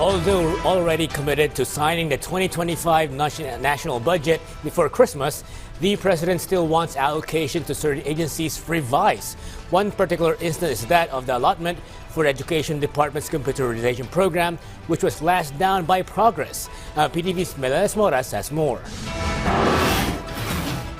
Although already committed to signing the 2025 national budget before Christmas, the president still wants allocation to certain agencies revised. One particular instance is that of the allotment for the Education Department's computerization program, which was last down by Progress. PTV's Meles Moras has more.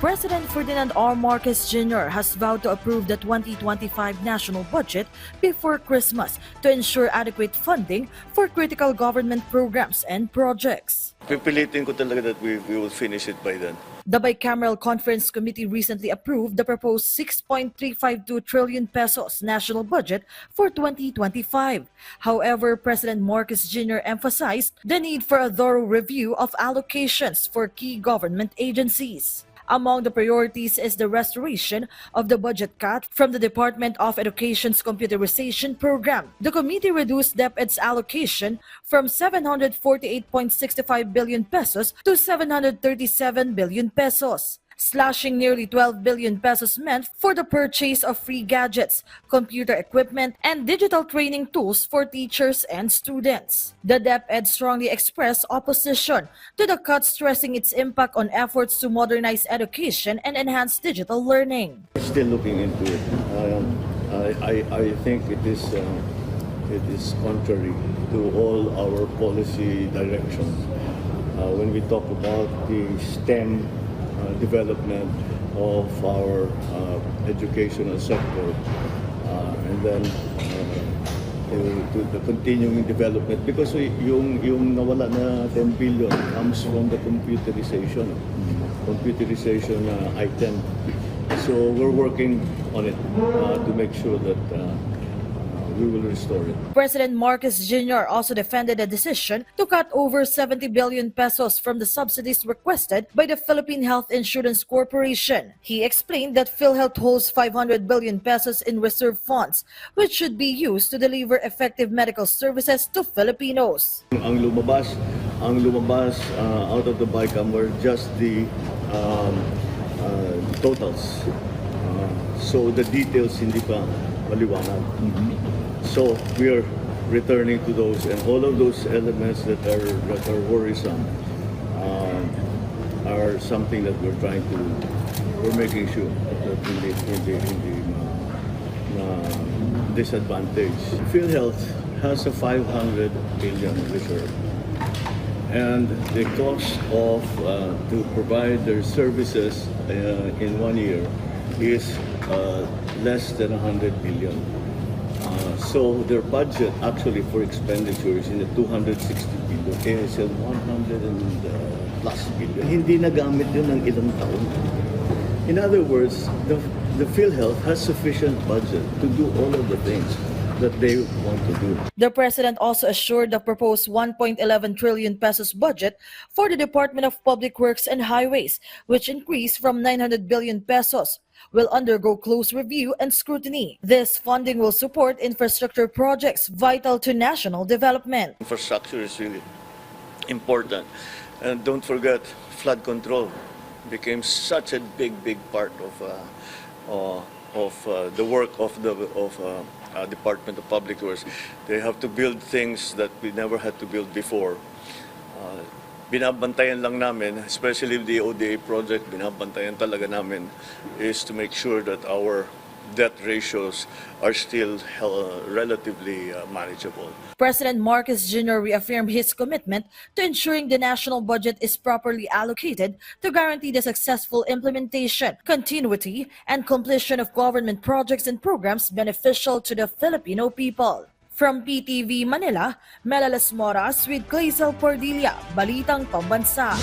President Ferdinand R. Marcos Jr. has vowed to approve the 2025 national budget before Christmas to ensure adequate funding for critical government programs and projects. Pipilitin ko talaga that we will finish it by then. The Bicameral Conference Committee recently approved the proposed 6.352 trillion pesos national budget for 2025. However, President Marcos Jr. emphasized the need for a thorough review of allocations for key government agencies. Among the priorities is the restoration of the budget cut from the Department of Education's computerization program. The committee reduced DepEd's allocation from 748.65 billion pesos to 737 billion pesos. Slashing nearly 12 billion pesos meant for the purchase of free gadgets, computer equipment, and digital training tools for teachers and students. The DepEd strongly expressed opposition to the cut, stressing its impact on efforts to modernize education and enhance digital learning. Still looking into it. I think it is contrary to all our policy directions. When we talk about the STEM development of our educational sector, and then to the continuing development, because yung nawala na 10 billion comes from the computerization item. So we're working on it to make sure that we will restore it. President Marcos Jr. also defended the decision to cut over 70 billion pesos from the subsidies requested by the Philippine Health Insurance Corporation. He explained that PhilHealth holds 500 billion pesos in reserve funds, which should be used to deliver effective medical services to Filipinos. Ang lumabas out of the BICAM were just the totals. So the details hindi pa maliwanag. So we are returning to those, and all of those elements that are worrisome are something that we're making sure that in the disadvantage. PhilHealth has a 500 billion reserve, and the cost of to provide their services in 1 year is less than 100 billion. So their budget actually for expenditure is in the 260 billion, kaya is 100 and plus billion. Hindi nagamit yun ng ilang taon. In other words, the PhilHealth has sufficient budget to do all of the things that they want to do. The president also assured the proposed 1.11 trillion pesos budget for the Department of Public Works and Highways, which increased from 900 billion pesos, will undergo close review and scrutiny. This funding will support infrastructure projects vital to national development. Infrastructure is really important. And don't forget, flood control became such a big part of the work of the Department of Public Works. They have to build things that we never had to build before. Binabantayan lang namin, especially the ODA project, binabantayan talaga namin, is to make sure that our debt ratios are still relatively manageable. President Marcos Jr. reaffirmed his commitment to ensuring the national budget is properly allocated to guarantee the successful implementation, continuity, and completion of government projects and programs beneficial to the Filipino people. From PTV Manila, Meles Moras with Clazel Pordilla, Balitang Pambansa.